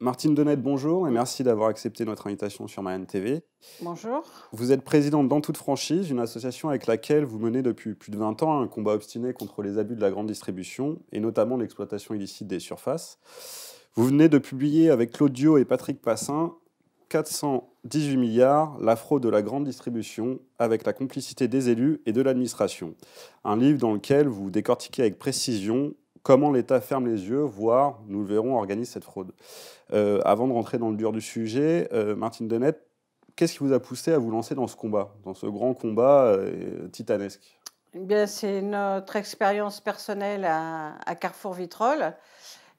Martine Denette, bonjour et merci d'avoir accepté notre invitation sur Marianne TV. Bonjour. Vous êtes présidente d'En Toute Franchise, une association avec laquelle vous menez depuis plus de 20 ans un combat obstiné contre les abus de la grande distribution et notamment l'exploitation illicite des surfaces. Vous venez de publier avec Claude Diot et Patrick Passin 418 milliards, la fraude de la grande distribution avec la complicité des élus et de l'administration. Un livre dans lequel vous décortiquez avec précision comment l'État ferme les yeux, voire, nous le verrons, organise cette fraude. Avant de rentrer dans le dur du sujet, Martine Denette, qu'est-ce qui vous a poussé à vous lancer dans ce combat, dans ce grand combat titanesque? Eh bien, c'est notre expérience personnelle à Carrefour Vitrolles.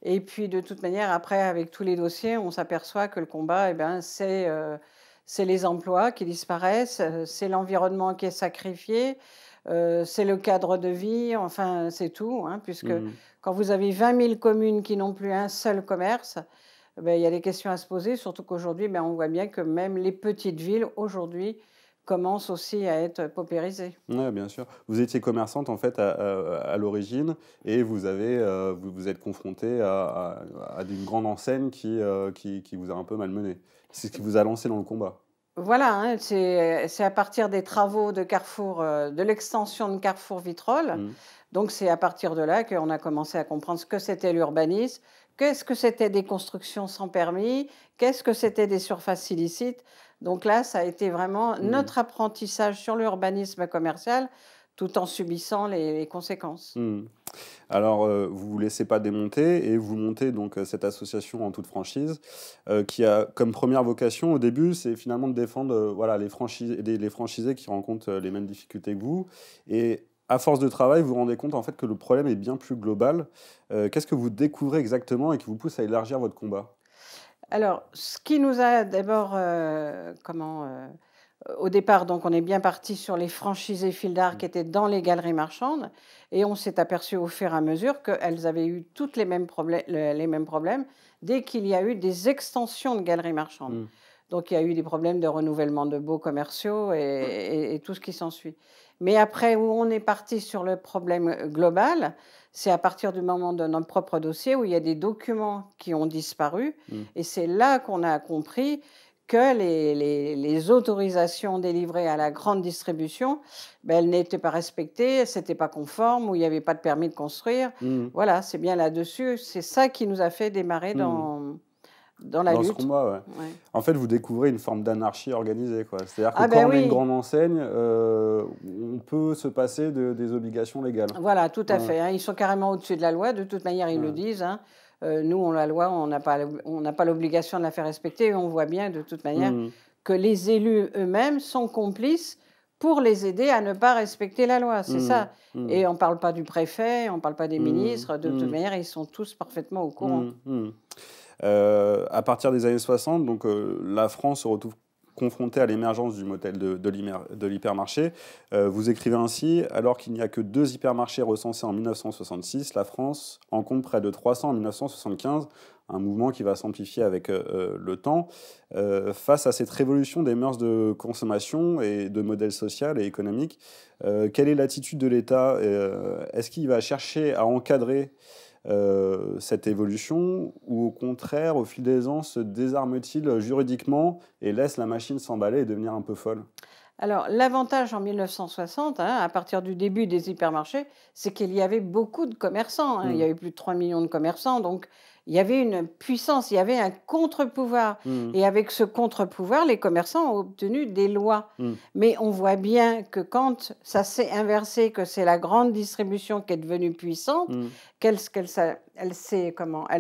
Et puis, de toute manière, après, avec tous les dossiers, on s'aperçoit que le combat, eh ben, c'est les emplois qui disparaissent, c'est l'environnement qui est sacrifié, c'est le cadre de vie, enfin, c'est tout, hein, puisque Mmh. quand vous avez 20 000 communes qui n'ont plus un seul commerce, ben, il y a des questions à se poser, surtout qu'aujourd'hui, ben, on voit bien que même les petites villes, aujourd'hui, commencent aussi à être paupérisées. Ouais, bien sûr. Vous étiez commerçante en fait à l'origine et vous avez vous vous êtes confrontée à une grande enseigne qui vous a un peu malmené. C'est ce qui vous a lancé dans le combat. Voilà, hein, c'est à partir des travaux de Carrefour, de l'extension de Carrefour Vitrolles. Mmh. Donc c'est à partir de là qu'on a commencé à comprendre ce que c'était l'urbanisme, qu'est-ce que c'était des constructions sans permis, qu'est-ce que c'était des surfaces illicites. Donc là, ça a été vraiment Mmh. notre apprentissage sur l'urbanisme commercial, tout en subissant les conséquences. Mmh. Alors, vous vous laissez pas démonter et vous montez donc cette association En Toute Franchise, qui a comme première vocation au début, c'est finalement de défendre, voilà les franchisés qui rencontrent, les mêmes difficultés que vous et à force de travail, vous vous rendez compte en fait que le problème est bien plus global. Qu'est-ce que vous découvrez exactement et qui vous pousse à élargir votre combat? Alors, ce qui nous a d'abord, au départ, donc, on est bien parti sur les franchisés fil d'art Mmh. qui étaient dans les galeries marchandes et on s'est aperçu au fur et à mesure qu'elles avaient eu toutes les mêmes problèmes dès qu'il y a eu des extensions de galeries marchandes. Mmh. Donc il y a eu des problèmes de renouvellement de baux commerciaux et tout ce qui s'ensuit. Mais après, où on est parti sur le problème, global, c'est à partir du moment de notre propre dossier où il y a des documents qui ont disparu Mmh. et c'est là qu'on a compris que les autorisations délivrées à la grande distribution, ben, elles n'étaient pas respectées, c'était pas conforme ou il y avait pas de permis de construire. Mmh. Voilà, c'est bien là-dessus, c'est ça qui nous a fait démarrer Mmh. dans la Dans ce lutte. combat, ouais. Ouais. En fait, vous découvrez une forme d'anarchie organisée, quoi. C'est-à-dire que Ah quand ben on est une oui, grande enseigne, on peut se passer des obligations légales. voilà, tout à Ouais, fait, hein. Ils sont carrément au-dessus de la loi. De toute manière, ils le ouais. disent, hein. Nous, on la loi, on n'a pas l'obligation de la faire respecter et on voit bien, de toute manière, Mmh. que les élus eux-mêmes sont complices pour les aider à ne pas respecter la loi, c'est Mmh. ça. Mmh. Et on ne parle pas du préfet, on ne parle pas des Mmh. ministres. De toute Mmh. manière, ils sont tous parfaitement au courant. Mmh. Mmh. À partir des années 60, donc la France se retrouve confrontée à l'émergence du modèle de l'hypermarché. Vous écrivez ainsi: «Alors qu'il n'y a que 2 hypermarchés recensés en 1966, la France en compte près de 300 en 1975», un mouvement qui va s'amplifier avec, le temps. Face à cette révolution des mœurs de consommation et de modèle social et économique, quelle est l'attitude de l'État? Est-ce qu'il va chercher à encadrer cette évolution ou au contraire, au fil des ans, se désarme-t-il juridiquement et laisse la machine s'emballer et devenir un peu folle? Alors, l'avantage en 1960, hein, à partir du début des hypermarchés, c'est qu'il y avait beaucoup de commerçants, hein. Il y Mmh. avait plus de 3 millions de commerçants, donc il y avait une puissance, il y avait un contre-pouvoir. Mmh. Et avec ce contre-pouvoir, les commerçants ont obtenu des lois. Mmh. Mais on voit bien que quand ça s'est inversé, que c'est la grande distribution qui est devenue puissante, Mmh. elle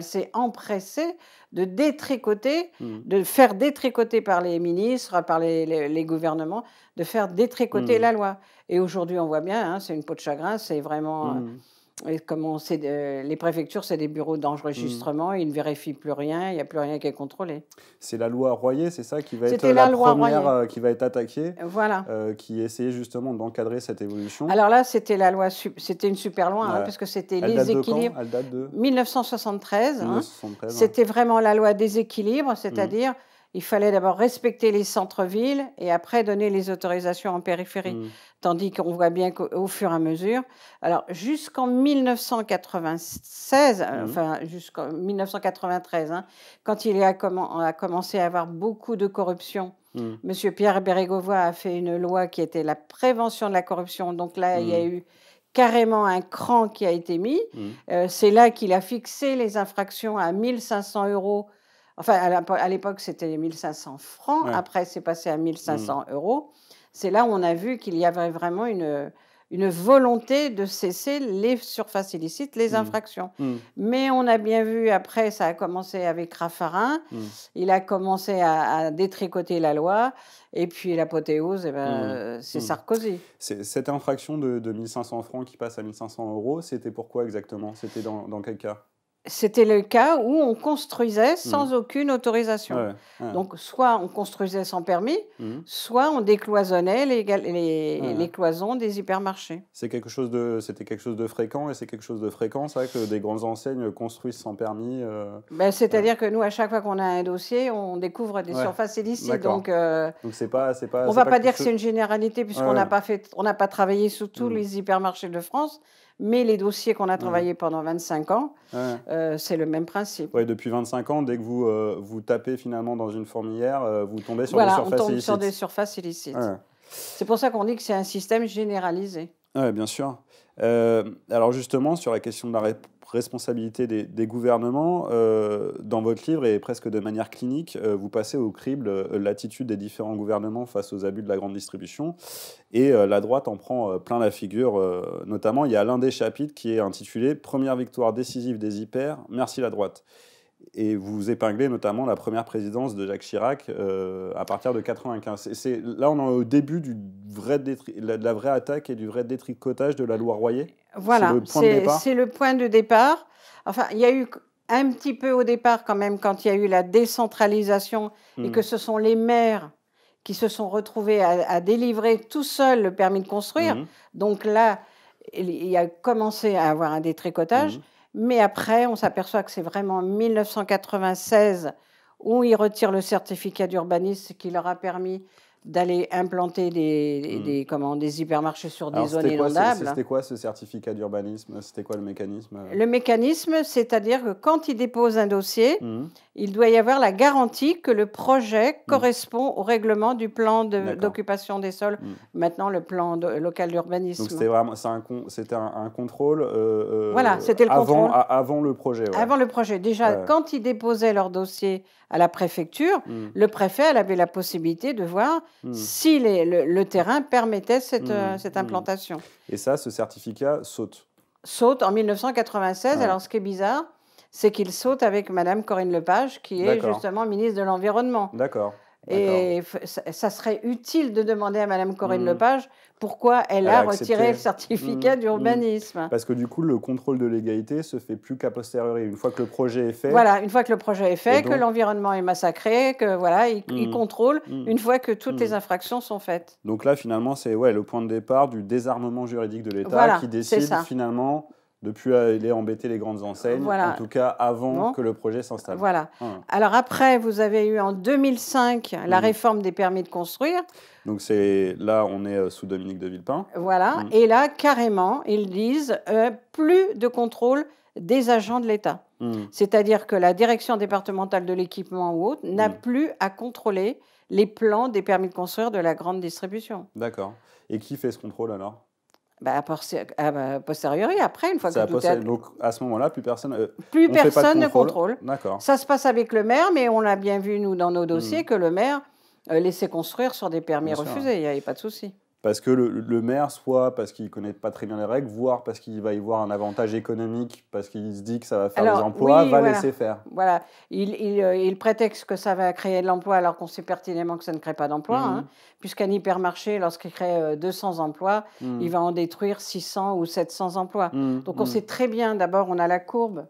s'est empressée de détricoter, Mmh. de faire détricoter par les ministres, par les gouvernements, de faire détricoter Mmh. la loi. Et aujourd'hui, on voit bien, hein, c'est une peau de chagrin, c'est vraiment, Mmh. et comment c'est les préfectures, c'est des bureaux Mmh. d'enregistrement, ils ne vérifient plus rien, il n'y a plus rien qui est contrôlé. C'est la loi Royer, c'est ça qui va être C'était la la loi première Royer. qui va être attaquée, Voilà. qui essayait justement d'encadrer cette évolution? Alors là, c'était la loi c'était une super loi, hein, Ouais. parce que c'était Elle date les de quand? équilibres. Elle date de 1973, hein, 1973, ouais. c'était vraiment la loi des équilibres, Mmh. c'est-à-dire il fallait d'abord respecter les centres-villes et après donner les autorisations en périphérie. Mmh. Tandis qu'on voit bien qu'au fur et à mesure, alors jusqu'en 1996, Mmh. enfin jusqu'en 1993, hein, quand on a commencé à avoir beaucoup de corruption, Mmh. Monsieur Pierre Bérégovoy a fait une loi qui était la prévention de la corruption. Donc là, il y a Mmh. eu carrément un cran qui a été mis. Mmh. C'est là qu'il a fixé les infractions à 1 500 €. Enfin, à l'époque, c'était 1 500 francs. Ouais. Après, c'est passé à 1 Mmh. 500 €. C'est là où on a vu qu'il y avait vraiment une volonté de cesser les surfaces illicites, les Mmh. infractions. Mmh. Mais on a bien vu, après, ça a commencé avec Raffarin. Mmh. Il a commencé à détricoter la loi. Et puis l'apothéose, eh Mmh. ben, c'est Mmh. Sarkozy. Cette infraction de 1 500 francs qui passe à 1 500 €, c'était pourquoi exactement? C'était dans quel cas? C'était le cas où on construisait Mmh. sans aucune autorisation. Ouais, ouais. Donc, soit on construisait sans permis, Mmh. soit on décloisonnait Ouais, les ouais. cloisons des hypermarchés. C'était quelque chose de fréquent et c'est quelque chose de fréquent, ça, que des grandes enseignes construisent sans permis, Ben, heu, c'est-à-dire que nous, à chaque fois qu'on a un dossier, on découvre des ouais, surfaces illicites. d'accord. Donc, Donc on c'est va pas pas quelque dire que chose. c'est une généralité puisqu'on Ouais, on n'a pas travaillé sur tous mmh, les hypermarchés de France, mais les dossiers qu'on a ouais, travaillés pendant 25 ans, ouais. c'est le même principe. Ouais, depuis 25 ans, dès que vous tapez finalement dans une fourmilière, vous tombez sur des Voilà, on surfaces tombe sur des illicites. surfaces illicites. Ouais. C'est pour ça qu'on dit que c'est un système généralisé. Ouais, bien sûr. Alors justement, sur la question de la responsabilité des gouvernements, dans votre livre et presque de manière clinique, vous passez au crible l'attitude des différents gouvernements face aux abus de la grande distribution. Et la droite en prend plein la figure. Notamment, il y a l'un des chapitres qui est intitulé «Première victoire décisive des hyper, merci la droite». Et vous épinglez notamment la première présidence de Jacques Chirac à partir de 95. Là, on est au début de la vraie attaque et du vrai détricotage de la loi Royer. C'est Voilà, le point de c'est départ. le point de départ. Enfin, il y a eu un petit peu au départ quand même quand il y a eu la décentralisation et que Mmh. ce sont les maires qui se sont retrouvés à délivrer tout seuls le permis de construire. Mmh. Donc là, il y a commencé à avoir un détricotage. Mmh. Mais après, on s'aperçoit que c'est vraiment en 1996 où ils retirent le certificat d'urbanisme, ce qui leur a permis d'aller implanter Mmh. des hypermarchés sur des Alors, zones inondables. c'était quoi ce certificat d'urbanisme? C'était quoi le mécanisme? Le mécanisme, c'est-à-dire que quand il dépose un dossier, Mmh. il doit y avoir la garantie que le projet Mmh. correspond au règlement du plan D'accord. d'occupation des sols, Mmh. maintenant le plan local Donc d'urbanisme. c'était vraiment, c'était un contrôle Voilà, c'était le contrôle. avant le projet, ouais. Avant le projet, déjà, Ouais. quand ils déposaient leur dossier à la préfecture, Mmh. le préfet elle avait la possibilité de voir Mmh. si le terrain permettait Mmh. cette Mmh. implantation. Et ça, ce certificat saute. Saute en 1996. Ouais. Alors, ce qui est bizarre, c'est qu'il saute avec Madame Corinne Lepage, qui est D'accord. justement ministre de l'Environnement. D'accord. D'accord. Et ça serait utile de demander à Madame Corinne Mmh. Lepage pourquoi elle Elle a a retiré accepté. le certificat Mmh. Mmh. d'urbanisme. Parce que du coup, le contrôle de légalité se fait plus qu'à posteriori. Une fois que le projet est fait. Voilà, une fois que le projet est Et fait, que donc. l'environnement est massacré, que voilà, il Mmh. contrôle Mmh. une fois que toutes Mmh. les infractions sont faites. Donc là, finalement, c'est ouais, le point de départ du désarmement juridique de l'État Voilà, qui c'est décide ça. finalement de ne plus aller embêter les grandes enseignes, en Voilà. tout cas avant Bon. que le projet s'installe. Voilà. Voilà. Alors après, vous avez eu en 2005 la Mmh. réforme des permis de construire. Donc là, on est sous Dominique de Villepin. Voilà. Mmh. Et là, carrément, ils disent plus de contrôle des agents de l'État. Mmh. C'est-à-dire que la direction départementale de l'équipement ou autre n'a Mmh. plus à contrôler les plans des permis de construire de la grande distribution. D'accord. Et qui fait ce contrôle alors? Bah, posteriori, après, une fois que tout est... Donc à ce moment-là, plus personne. Plus on fait pas de personne ne contrôle. D'accord. Ça se passe avec le maire, mais on l'a bien vu, nous, dans nos dossiers, Mmh. que le maire laissait construire sur des permis Bien sûr. refusés. Il n'y avait pas de souci. Parce que le maire, soit parce qu'il ne connaît pas très bien les règles, voire parce qu'il va y voir un avantage économique, parce qu'il se dit que ça va faire des emplois, oui, va voilà. laisser faire. Voilà. Il prétexte que ça va créer de l'emploi alors qu'on sait pertinemment que ça ne crée pas d'emploi. Mmh. Hein, puisqu'un hypermarché, lorsqu'il crée 200 emplois, Mmh. il va en détruire 600 ou 700 emplois. Mmh. Donc on sait très bien, d'abord, on a la courbe,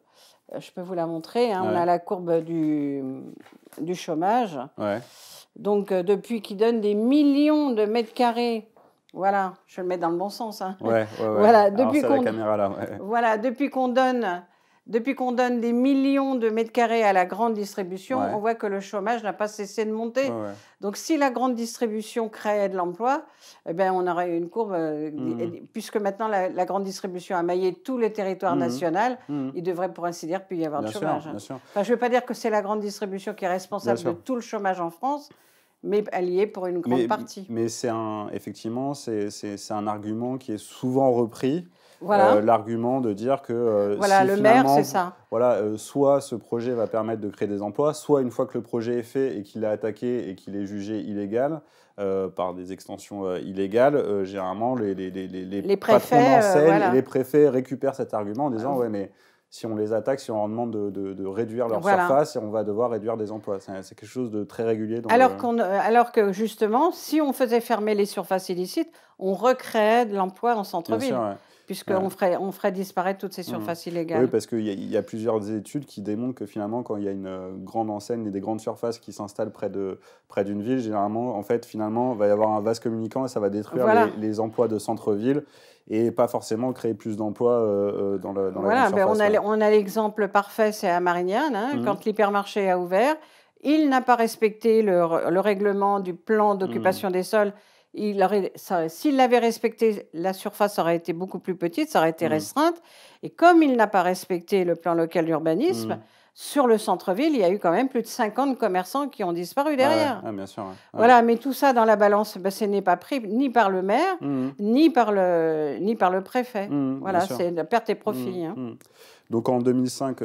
je peux vous la montrer, hein, on Ouais. a la courbe du chômage. Ouais. Donc depuis qu'il donne des millions de mètres carrés, voilà, je le mets dans le bon sens. Hein. Ouais, ouais, ouais. Voilà, Alors depuis c'est qu'on la caméra là. Ouais. voilà, depuis qu'on donne depuis qu'on donne des millions de mètres carrés à la grande distribution, Ouais. on voit que le chômage n'a pas cessé de monter. Ouais, ouais. Donc, si la grande distribution créait de l'emploi, eh ben, on aurait une courbe, puisque maintenant la grande distribution a maillé tout le territoire national, il devrait, pour ainsi dire, plus y avoir de chômage. Bien sûr. Enfin, je ne veux pas dire que c'est la grande distribution qui est responsable de sûr. tout le chômage en France, mais elle y est pour une grande partie. Mais effectivement, c'est un argument qui est souvent repris. Voilà. L'argument de dire que voilà, si le finalement, maire, c'est ça. Voilà, soit ce projet va permettre de créer des emplois, soit une fois que le projet est fait et qu'il est attaqué et qu'il est jugé illégal par des extensions illégales, généralement les préfets, patrons d'enseignes voilà. et les préfets récupèrent cet argument en disant ouais mais si on les attaque, si on leur demande de réduire leur surface, on va devoir réduire des emplois. C'est quelque chose de très régulier. Alors que justement, si on faisait fermer les surfaces illicites, on recréait de l'emploi en centre-ville. Ouais. Puisqu'on ferait disparaître toutes ces surfaces illégales. Oui, parce qu'il y a plusieurs études qui démontrent que finalement, quand il y a une grande enseigne et des grandes surfaces qui s'installent près d'une ville, généralement, en fait, finalement, il va y avoir un vase communicant et ça va détruire les emplois de centre-ville et pas forcément créer plus d'emplois dans la grande surface. On a l'exemple parfait, c'est à Marignane, quand l'hypermarché a ouvert. Il n'a pas respecté le règlement du plan d'occupation des sols. S'il l'avait respecté, la surface aurait été beaucoup plus petite, ça aurait été restreinte. Et comme il n'a pas respecté le plan local d'urbanisme, sur le centre-ville, il y a eu quand même plus de 50 commerçants qui ont disparu derrière. Bien sûr. Voilà, mais tout ça dans la balance, ce n'est pas pris ni par le maire, ni par le préfet. Voilà, c'est la perte et profit. Donc en 2005,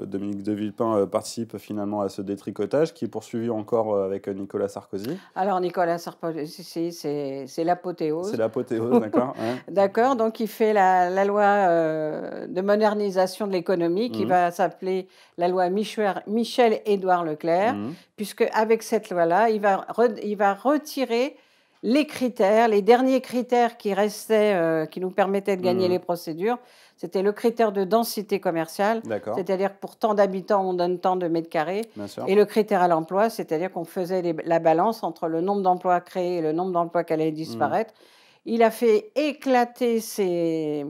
Dominique de Villepin participe finalement à ce détricotage qui est poursuivi encore avec Nicolas Sarkozy. Alors Nicolas Sarkozy, c'est l'apothéose. C'est l'apothéose, d'accord. D'accord, donc il fait la loi de modernisation de l'économie qui va s'appeler la loi Michel-Édouard Leclerc, puisque avec cette loi-là, il va retirer les critères, les derniers critères qui restaient, qui nous permettaient de gagner les procédures. C'était le critère de densité commerciale, c'est-à-dire que pour tant d'habitants, on donne tant de mètres carrés. Et le critère à l'emploi, c'est-à-dire qu'on faisait la balance entre le nombre d'emplois créés et le nombre d'emplois qui allaient disparaître. Il a fait éclater ces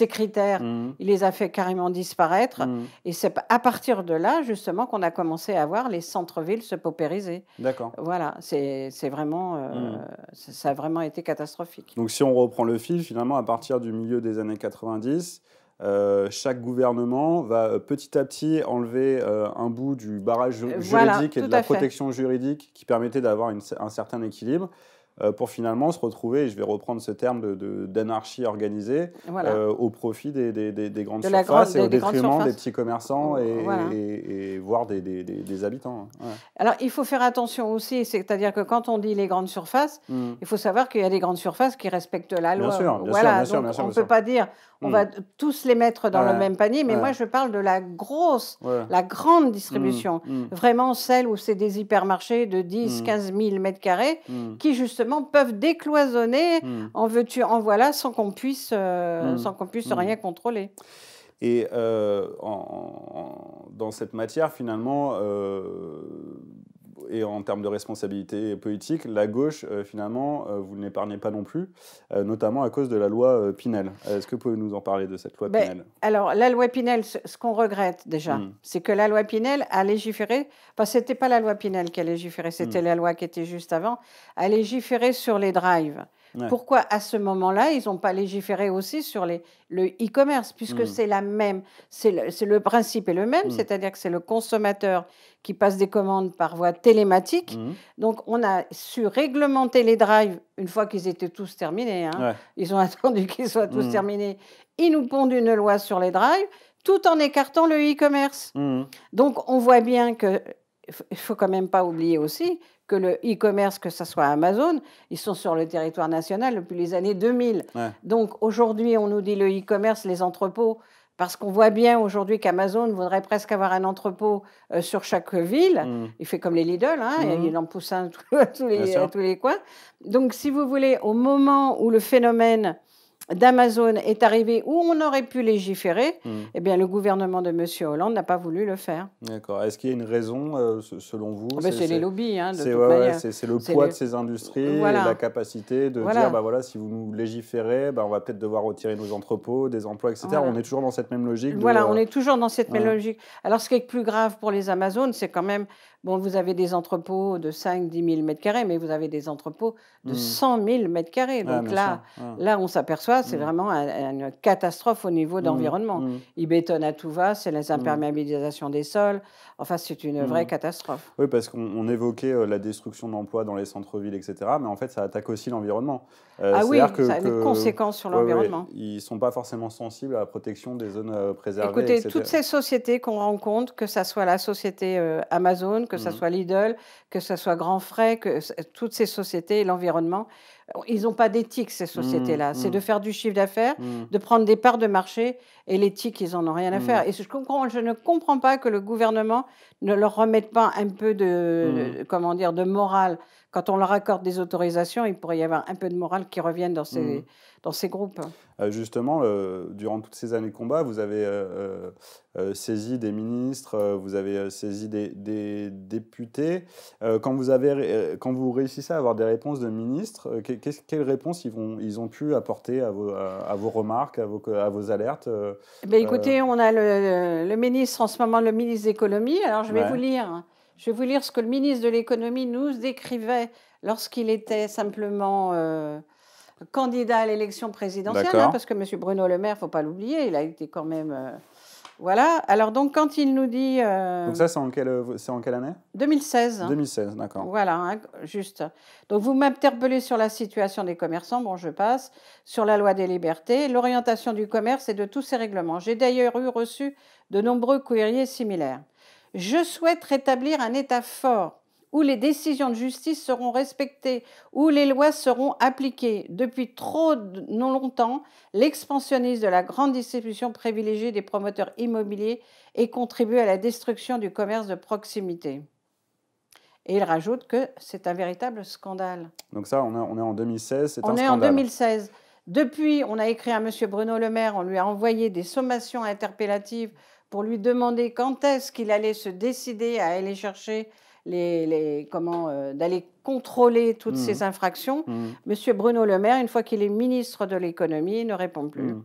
critères, il les a fait carrément disparaître. Et c'est à partir de là, justement, qu'on a commencé à voir les centres-villes se paupériser. D'accord. Voilà, c'est vraiment, ça a vraiment été catastrophique. Donc si on reprend le fil, finalement, à partir du milieu des années 90, chaque gouvernement va petit à petit enlever un bout du barrage juridique et de la protection juridique qui permettait d'avoir un certain équilibre. Pour finalement se retrouver, et je vais reprendre ce terme d'anarchie organisée, au profit des grandes surfaces et au détriment des petits commerçants et voire des habitants. Alors, il faut faire attention aussi, c'est-à-dire que quand on dit les grandes surfaces, il faut savoir qu'il y a des grandes surfaces qui respectent la loi. Bien sûr. On ne peut pas dire on va tous les mettre dans le même panier, mais moi, je parle de la grosse, la grande distribution, vraiment celle où c'est des hypermarchés de 10, 15 000 mètres carrés qui, justement, peuvent décloisonner en veux-tu, en voilà, sans qu'on puisse rien contrôler. Et dans cette matière, finalement, et en termes de responsabilité politique, la gauche, finalement, vous ne l'épargnez pas non plus, notamment à cause de la loi Pinel. Est-ce que vous pouvez nous en parler de cette loi Pinel ? Alors, la loi Pinel, ce qu'on regrette déjà, c'est que la loi Pinel a légiféré, ce n'était pas la loi Pinel qui a légiféré, c'était la loi qui était juste avant, a légiféré sur les drives. Pourquoi, à ce moment-là, ils n'ont pas légiféré aussi sur le e-commerce, puisque c'est la même, c'est le principe est le même, c'est-à-dire que c'est le consommateur qui passe des commandes par voie télématique. Donc, on a su réglementer les drives une fois qu'ils étaient tous terminés. Ils ont attendu qu'ils soient tous terminés. Ils nous pondent une loi sur les drives, tout en écartant le e-commerce. Donc, on voit bien que il ne faut quand même pas oublier aussi que le e-commerce, que ce soit Amazon, ils sont sur le territoire national depuis les années 2000. Donc aujourd'hui, on nous dit le e-commerce, les entrepôts, parce qu'on voit bien aujourd'hui qu'Amazon voudrait presque avoir un entrepôt sur chaque ville. Il fait comme les Lidl, il en pousse un à tous les coins. Donc si vous voulez, au moment où le phénomène d'Amazon est arrivé où on aurait pu légiférer, Mmh. eh bien, le gouvernement de M. Hollande n'a pas voulu le faire. D'accord. Est-ce qu'il y a une raison, selon vous? Ah ben, c'est les lobbies, hein, de C'est toute ouais, ouais, manière. c'est le C'est poids de le... ces industries et la Voilà, capacité de dire, bah voilà, voilà, si vous nous légiférez, bah, on va peut-être devoir retirer nos entrepôts, des emplois, etc. On voilà. est toujours dans cette même logique de... Voilà, on est toujours dans cette même ouais. logique. Alors, ce qui est plus grave pour les Amazones, c'est quand même, bon, vous avez des entrepôts de 5 000 à 10 000 mètres carrés, mais vous avez des entrepôts de Mmh. 100 000 mètres carrés. Ah, Donc bien sûr. là, Ouais. là, on s'aperçoit, c'est Mmh. vraiment une catastrophe au niveau Mmh. d'environnement. Mmh. Ils bétonnent à tout va, c'est les Mmh. imperméabilisations des sols. Enfin, c'est une vraie Mmh. catastrophe. Oui, parce qu'on évoquait la destruction d'emplois dans les centres-villes, etc. Mais en fait, ça attaque aussi l'environnement. Ah C'est-à-dire oui, ça a des conséquences sur ouais, ouais, l'environnement. ils ne sont pas forcément sensibles à la protection des zones préservées, Écoutez, toutes etc. ces sociétés qu'on rencontre, que ça soit la société Amazon, que ça Mmh. soit Lidl, que ça soit Grand Frais, toutes ces sociétés et l'environnement, ils n'ont pas d'éthique, ces Mmh. sociétés-là. C'est de Mmh. faire du chiffre d'affaires, Mmh. de prendre des parts de marché, et l'éthique, ils n'en ont rien à Mmh. faire. Et je ne comprends pas que le gouvernement ne leur remette pas un peu Mmh. comment dire, de morale. Quand on leur accorde des autorisations, il pourrait y avoir un peu de morale qui revienne Mmh. dans ces groupes. Justement, durant toutes ces années de combat, vous avez saisi des ministres, vous avez saisi des députés. Quand vous réussissez à avoir des réponses de ministres, quelles réponses ils ont pu apporter à vos remarques, à vos alertes Ben, euh, écoutez, on a le ministre en ce moment, le ministre de l'économie. Alors, je vais vous ouais, lire. Je vais vous lire ce que le ministre de l'économie nous décrivait lorsqu'il était simplement candidat à l'élection présidentielle, hein, d'accord. parce que M. Bruno Le Maire, faut pas l'oublier, il a été quand même... voilà. Alors, donc, quand il nous dit... Donc ça, c'est en quelle année? 2016, hein. 2016, d'accord. Voilà, hein, juste. Donc, vous m'interpellez sur la situation des commerçants. Bon, je passe. Sur la loi des libertés, l'orientation du commerce et de tous ses règlements. J'ai d'ailleurs reçu de nombreux courriers similaires. Je souhaite rétablir un État fort où les décisions de justice seront respectées, où les lois seront appliquées. Depuis trop non longtemps, l'expansionnisme de la grande distribution privilégie des promoteurs immobiliers et contribue à la destruction du commerce de proximité. Et il rajoute que c'est un véritable scandale. Donc ça, on est en 2016, c'est un On est en scandale. 2016. Depuis, on a écrit à M. Bruno Le Maire, on lui a envoyé des sommations interpellatives pour lui demander quand est-ce qu'il allait se décider à aller chercher d'aller contrôler toutes Mmh. ces infractions. Mmh. M. Bruno Le Maire, une fois qu'il est ministre de l'économie, ne répond plus. Mmh.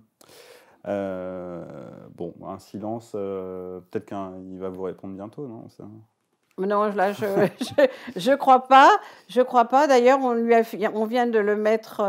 Bon, un silence, peut-être qu'il va vous répondre bientôt, non? Non, là, je crois pas. Je crois pas. D'ailleurs, on vient de le mettre,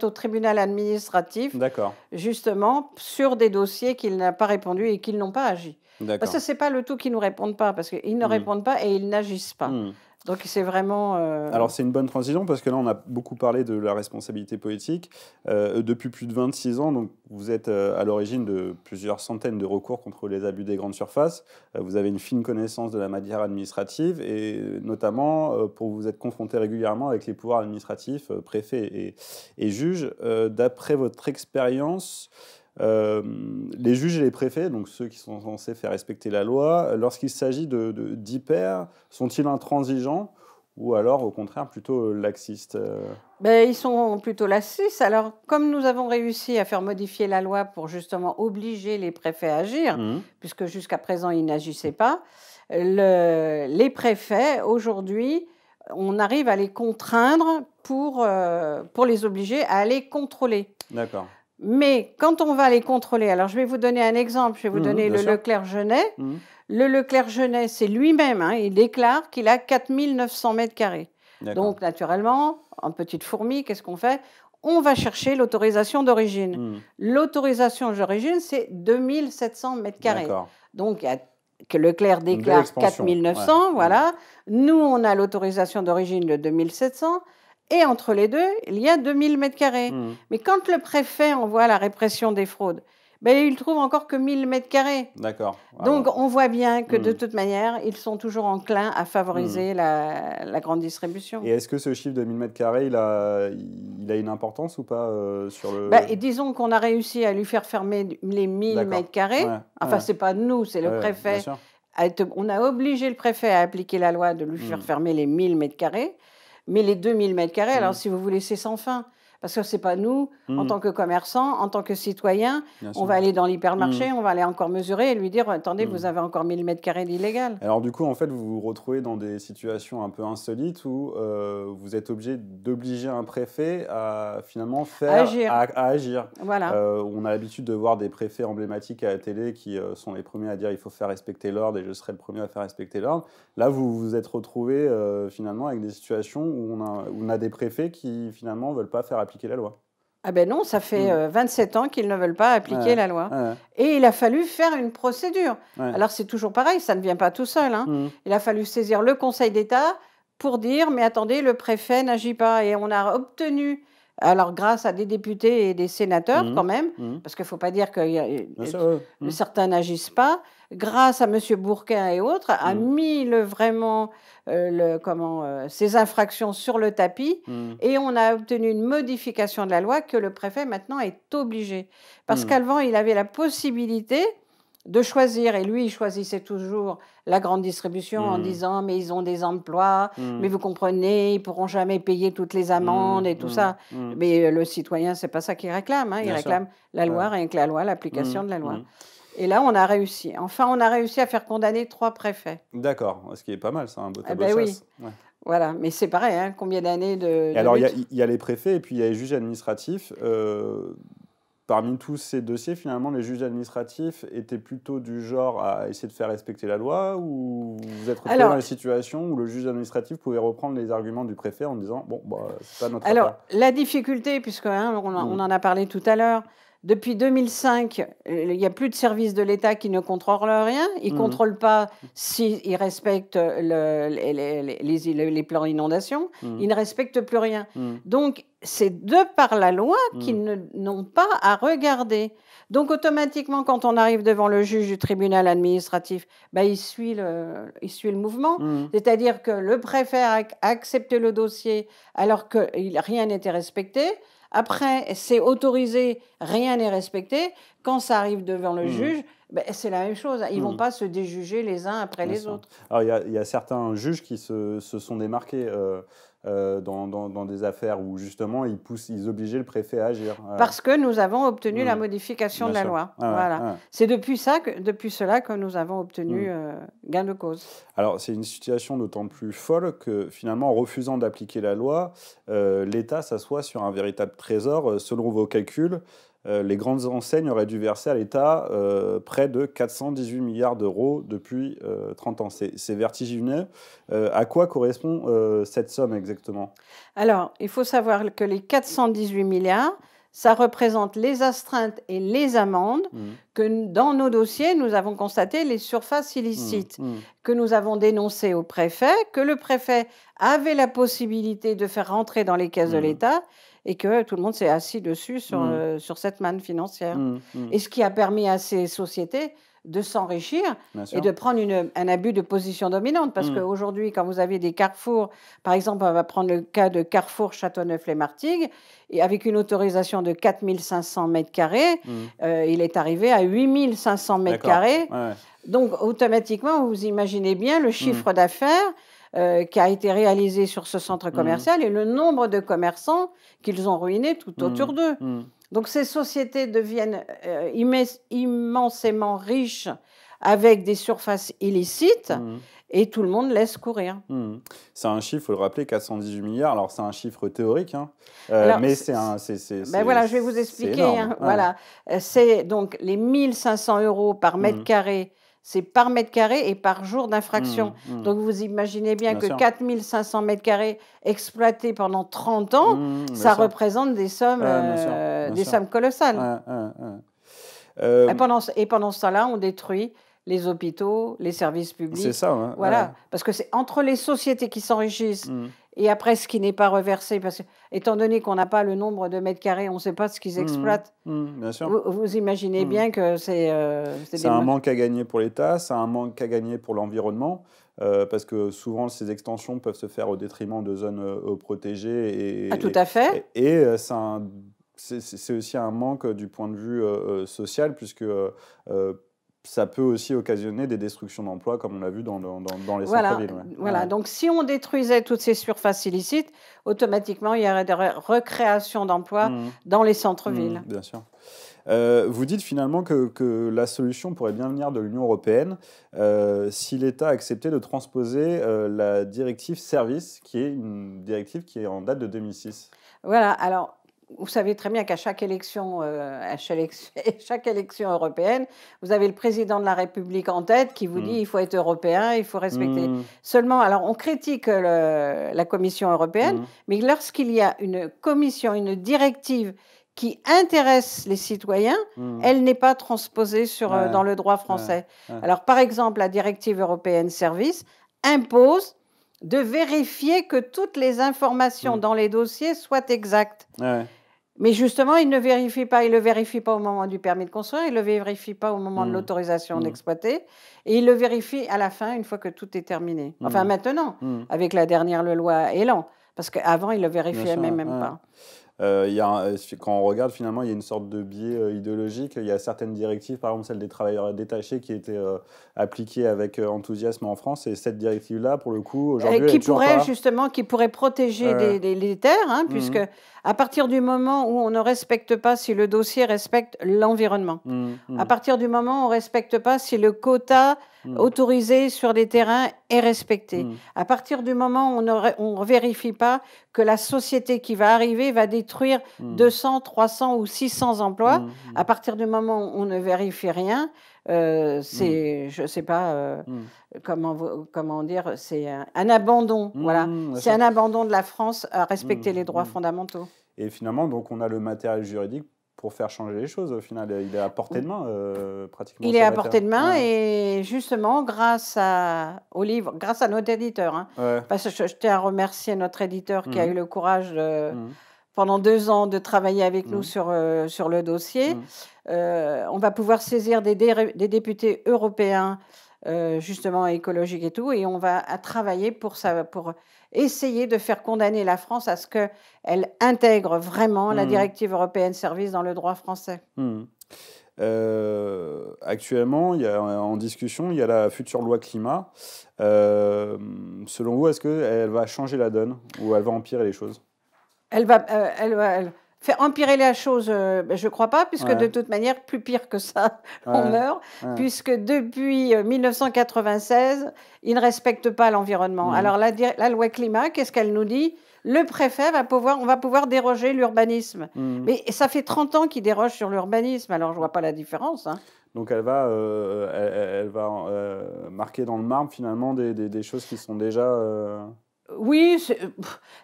au tribunal administratif, D'accord, justement, sur des dossiers qu'il n'a pas répondu et qu'ils n'ont pas agi. Parce d'accord. que c'est pas le tout qu'ils nous répondent pas, parce qu'ils ne Mmh. répondent pas et ils n'agissent pas. Mmh. Donc c'est vraiment. Alors c'est une bonne transition parce que là on a beaucoup parlé de la responsabilité politique. Depuis plus de 26 ans, donc, vous êtes à l'origine de plusieurs centaines de recours contre les abus des grandes surfaces. Vous avez une fine connaissance de la matière administrative et notamment pour vous être confronté régulièrement avec les pouvoirs administratifs, préfets et juges. D'après votre expérience, les juges et les préfets, donc ceux qui sont censés faire respecter la loi, lorsqu'il s'agit d'hyper, sont-ils intransigeants ou alors au contraire plutôt laxistes Ben, ils sont plutôt laxistes. Alors, comme nous avons réussi à faire modifier la loi pour justement obliger les préfets à agir, Mhm. puisque jusqu'à présent ils n'agissaient pas, les préfets, aujourd'hui, on arrive à les contraindre pour les obliger à aller contrôler. D'accord. Mais quand on va les contrôler, alors je vais vous donner un exemple, je vais vous donner Bien le sûr. Leclerc-Genet. Mhm. Le Leclerc-Genet, c'est lui-même, hein, il déclare qu'il a 4900 mètres carrés. D'accord. Donc, naturellement, en petite fourmi, qu'est-ce qu'on fait? On va chercher l'autorisation d'origine. Mhm. L'autorisation d'origine, c'est 2700 mètres carrés. D'accord. Donc, il y a que Leclerc Une belle déclare expansion. 4900, Ouais. voilà. Nous, on a l'autorisation d'origine de 2700. Et entre les deux, il y a 2000 mètres carrés. Mhm. Mais quand le préfet envoie la répression des fraudes, ben, il trouve encore que 1000 mètres carrés. D'accord. Donc, Alors, on voit bien que de Mhm. toute manière, ils sont toujours enclins à favoriser la grande distribution. et est-ce que ce chiffre de 1000 mètres carrés, il a une importance ou pas sur le... Ben, et disons qu'on a réussi à lui faire fermer les 1000 D'accord. mètres carrés. Ouais, Enfin, ouais. c'est pas nous, c'est le Ouais, bien préfet. sûr. On a obligé le préfet à appliquer la loi de lui faire Mhm. fermer les 1000 mètres carrés. Mais les 2000 mètres carrés, alors Mhm. si vous voulez, c'est sans fin. Parce que ce n'est pas nous, en tant que commerçants, en tant que citoyens, Bien on sûr. va aller dans l'hypermarché, on va aller encore mesurer et lui dire, attendez, vous avez encore 1000 mètres carrés d'illégal. Alors du coup, en fait, vous vous retrouvez dans des situations un peu insolites où vous êtes obligé d'obliger un préfet à finalement Agir, à agir. voilà. On a l'habitude de voir des préfets emblématiques à la télé qui sont les premiers à dire il faut faire respecter l'ordre et je serai le premier à faire respecter l'ordre. Là, vous vous êtes retrouvé finalement avec des situations où on a des préfets qui finalement ne veulent pas faire appliquer la loi. Ah ben non, ça fait 27 ans qu'ils ne veulent pas appliquer Ouais, la loi. ouais, Et il a fallu faire une procédure. ouais. Alors c'est toujours pareil, ça ne vient pas tout seul, hein. Mmh. Il a fallu saisir le Conseil d'État pour dire, mais attendez, le préfet n'agit pas. Et on a obtenu, alors grâce à des députés et des sénateurs quand même, parce qu'il ne faut pas dire que Bien sûr, ouais. certains n'agissent pas, grâce à M. Bourquin et autres, a mis vraiment ces infractions sur le tapis. Et on a obtenu une modification de la loi que le préfet maintenant est obligé. Parce qu'avant, il avait la possibilité de choisir, et lui, il choisissait toujours la grande distribution en disant, mais ils ont des emplois, mais vous comprenez, ils pourront jamais payer toutes les amendes et tout ça. Mais le citoyen, c'est pas ça qu'il réclame, hein. Il Bien sûr. réclame la loi, rien que la loi, l'application de la loi. Et là, on a réussi. Enfin, on a réussi à faire condamner 3 préfets. D'accord, ce qui est pas mal, c'est un beau Ah tableau de ben oui. chasse. Ouais. Voilà, mais c'est pareil, hein, combien d'années Et de alors, lutte. il y a les préfets et puis il y a les juges administratifs. Parmi tous ces dossiers, finalement, les juges administratifs étaient plutôt du genre à essayer de faire respecter la loi ou vous êtes retrouvé dans les situations où le juge administratif pouvait reprendre les arguments du préfet en disant bon, bah, c'est pas notre Alors, affaire. la difficulté, puisque on en a parlé tout à l'heure, depuis 2005, il n'y a plus de service de l'État qui ne contrôle rien. Ils ne contrôlent pas s'ils respectent les plans d'inondation. Ils ne respectent plus rien. Donc, c'est de par la loi qu'ils n'ont pas à regarder. Donc, automatiquement, quand on arrive devant le juge du tribunal administratif, bah, il suit le mouvement. C'est-à-dire que le préfet a accepté le dossier alors que rien n'était respecté. Après, c'est autorisé, rien n'est respecté. Quand ça arrive devant le juge, ben, c'est la même chose. Ils ne vont pas se déjuger les uns après les autres. Alors, il y a certains juges qui se sont démarqués dans des affaires où justement ils obligeaient le préfet à agir. Parce que nous avons obtenu la modification de la loi. Voilà. C'est depuis cela que nous avons obtenu gain de cause. Alors, c'est une situation d'autant plus folle que finalement, en refusant d'appliquer la loi, l'État s'assoit sur un véritable trésor. Selon vos calculs, les grandes enseignes auraient dû verser à l'État près de 418 milliards d'euros depuis 30 ans. C'est vertigineux. À quoi correspond cette somme exactement? Alors, il faut savoir que les 418 milliards, ça représente les astreintes et les amendes que dans nos dossiers, nous avons constaté les surfaces illicites que nous avons dénoncées au préfet, que le préfet avait la possibilité de faire rentrer dans les caisses de l'État et que tout le monde s'est assis dessus sur cette manne financière. Et ce qui a permis à ces sociétés de s'enrichir et de prendre un abus de position dominante. Parce qu'aujourd'hui, quand vous avez des carrefours, par exemple, on va prendre le cas de Carrefour Châteauneuf-les-Martigues, et avec une autorisation de 4500 mètres carrés, il est arrivé à 8500 mètres carrés. Ouais. Donc, automatiquement, vous imaginez bien le chiffre d'affaires qui a été réalisé sur ce centre commercial et le nombre de commerçants qu'ils ont ruinés tout autour d'eux. Donc ces sociétés deviennent immensément riches avec des surfaces illicites et tout le monde laisse courir. C'est un chiffre, il faut le rappeler, 418 milliards. Alors c'est un chiffre théorique, hein, mais c'est un... Ben voilà, je vais vous expliquer. Hein, voilà. C'est donc les 1500 € par mètre carré. C'est par mètre carré et par jour d'infraction. Donc, vous imaginez bien que 4500 mètres carrés exploités pendant 30 ans, ça représente des sommes, sommes colossales. Et pendant ce temps-là, on détruit les hôpitaux, les services publics. C'est ça, ouais. Voilà. Parce que c'est entre les sociétés qui s'enrichissent et après ce qui n'est pas reversé, parce que, étant donné qu'on n'a pas le nombre de mètres carrés, on ne sait pas ce qu'ils exploitent. Bien sûr. Vous imaginez bien que c'est un manque à gagner pour l'État, c'est un manque à gagner pour l'environnement, parce que souvent ces extensions peuvent se faire au détriment de zones protégées. Tout à fait. Et c'est aussi un manque du point de vue social, puisque ça peut aussi occasionner des destructions d'emplois, comme on l'a vu dans les Voilà, centres-villes. Ouais. voilà. Ouais. Donc, si on détruisait toutes ces surfaces illicites, automatiquement, il y aurait des recréations d'emplois Mhm. dans les centres-villes. Bien sûr. Vous dites finalement que la solution pourrait bien venir de l'Union européenne si l'État acceptait de transposer la directive Service, qui est une directive qui est en date de 2006. Voilà. Alors, vous savez très bien qu'à chaque élection, chaque élection européenne, vous avez le président de la République en tête qui vous dit il faut être européen, il faut respecter. Mmh, Seulement, alors on critique la Commission européenne, mmh, mais lorsqu'il y a une commission, une directive qui intéresse les citoyens, mmh. elle n'est pas transposée Ouais, dans le droit ouais, français. ouais. Alors, par exemple, la directive européenne Service impose de vérifier que toutes les informations Mmh. dans les dossiers soient exactes. Ouais. Mais justement, il ne vérifie pas. Il ne le vérifie pas au moment du permis de construire, il ne le vérifie pas au moment de Mmh, l'autorisation mmh, d'exploiter, et il le vérifie à la fin, une fois que tout est terminé. Enfin, mmh, maintenant, mmh. avec la dernière loi Elan, parce qu'avant, il ne le Bien vérifiait sûr, ouais, même ouais. pas. Il y a quand on regarde, finalement, il y a une sorte de biais idéologique. Il y a certaines directives, par exemple celle des travailleurs détachés, qui étaient appliquées avec enthousiasme en France. Et cette directive-là, pour le coup, aujourd'hui, elle Qui est toujours pourrait pas. justement, qui pourrait protéger Ouais. les terres, hein, puisque Mmh, à partir du moment où on ne respecte pas si le dossier respecte l'environnement, mmh, à mmh, partir du moment où on ne respecte pas si le quota mmh, autorisé sur les terrains est respecté, mmh, à partir du moment où on ne vérifie pas que la société qui va arriver va détruire mmh, 200, 300 ou 600 emplois, mmh, à partir du moment où on ne vérifie rien, c'est, je ne sais pas mmh, comment dire, c'est un abandon, voilà. bien C'est sûr. un abandon de la France à Mmh, respecter les droits mmh. fondamentaux. Et finalement, donc, on a le matériel juridique pour faire changer les choses. Au final, il est à portée de main, pratiquement, Il est ce à matériel. portée de main Ouais. et justement au livre, grâce à notre éditeur, hein, Ouais. parce que je tiens à remercier notre éditeur qui a eu Mmh, le courage mmh, pendant 2 ans de travailler avec nous mmh, sur le dossier. mmh, On va pouvoir saisir des députés européens, justement écologiques et tout, et on va travailler pour essayer de faire condamner la France à ce qu'elle intègre vraiment la mmh, directive européenne service dans le droit français. mmh. Actuellement, il y a en discussion, il y a la future loi climat. Selon vous, est-ce qu'elle va changer la donne ou elle va empirer les choses? Elle faire empirer la chose, je crois pas, puisque de Ouais, toute manière, plus pire que ça, on ouais, meurt, ouais. puisque depuis 1996, ils ne respectent pas l'environnement. Mmh, Alors la loi climat, qu'est-ce qu'elle nous dit? Le préfet on va pouvoir déroger l'urbanisme. mmh. Mais ça fait 30 ans qu'ils dérogent sur l'urbanisme, alors je vois pas la différence, hein. Donc elle va marquer dans le marbre finalement des choses qui sont déjà. Oui,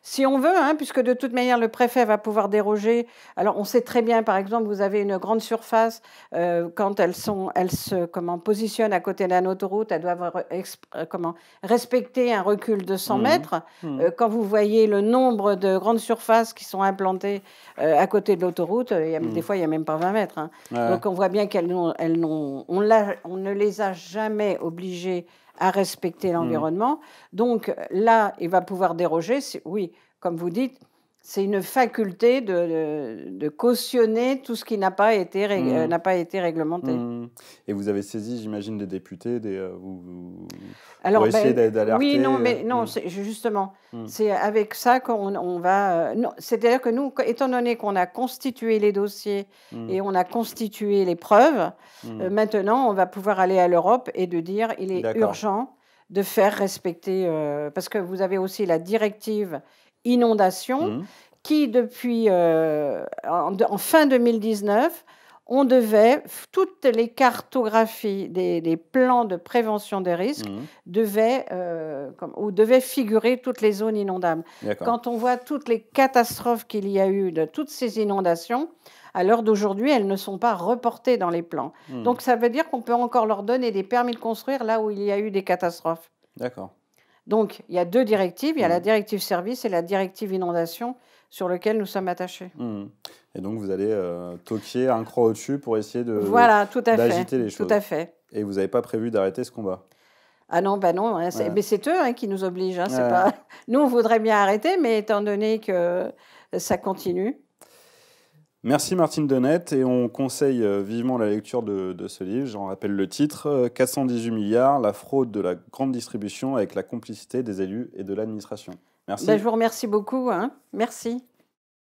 si on veut, hein, puisque de toute manière, le préfet va pouvoir déroger. Alors, on sait très bien, par exemple, vous avez une grande surface, quand elles se positionnent à côté d'une autoroute, elles doivent respecter un recul de 100 Mmh, mètres. mmh, Quand vous voyez le nombre de grandes surfaces qui sont implantées à côté de l'autoroute, des mmh. fois, il n'y a même pas 20 mètres, hein. Ouais. Donc, on voit bien on ne les a jamais obligées à respecter Mmh, l'environnement. Donc là, il va pouvoir déroger. Oui, comme vous dites, c'est une faculté de cautionner tout ce qui mmh, n'a pas été réglementé. mmh. Et vous avez saisi, j'imagine, des députés, pour Alors, essayer oui, d'alerter. non, mais non, Mmh, justement, mmh, c'est avec ça qu'on va. Non, c'est-à-dire que nous, étant donné qu'on a constitué les dossiers mmh, et on a constitué les preuves, mmh. maintenant, on va pouvoir aller à l'Europe et de dire il est D'accord. urgent de faire respecter. Parce que vous avez aussi la directive inondation Mmh, qui, depuis en fin 2019, on devait, toutes les cartographies des plans de prévention des risques mmh. devaient figurer toutes les zones inondables. D'accord. Quand on voit toutes les catastrophes qu'il y a eu de toutes ces inondations, à l'heure d'aujourd'hui, elles ne sont pas reportées dans les plans. Mmh. Donc ça veut dire qu'on peut encore leur donner des permis de construire là où il y a eu des catastrophes. D'accord. Donc il y a 2 directives, il y a la Mmh, directive service et la directive inondation sur lesquelles nous sommes attachés. mmh. Et donc vous allez toquer un cran au-dessus pour essayer Voilà, tout à fait, d'agiter les tout choses. à fait. Et vous n'avez pas prévu d'arrêter ce combat? Ah non, bah non, hein, Ouais. mais c'est eux, hein, qui nous obligent, hein, c'est Ouais. pas nous, on voudrait bien arrêter, mais étant donné que ça continue. Merci Martine Denette et on conseille vivement la lecture de ce livre. J'en rappelle le titre, 418 milliards, la fraude de la grande distribution avec la complicité des élus et de l'administration. Ben, Merci. je vous remercie beaucoup, hein. Merci.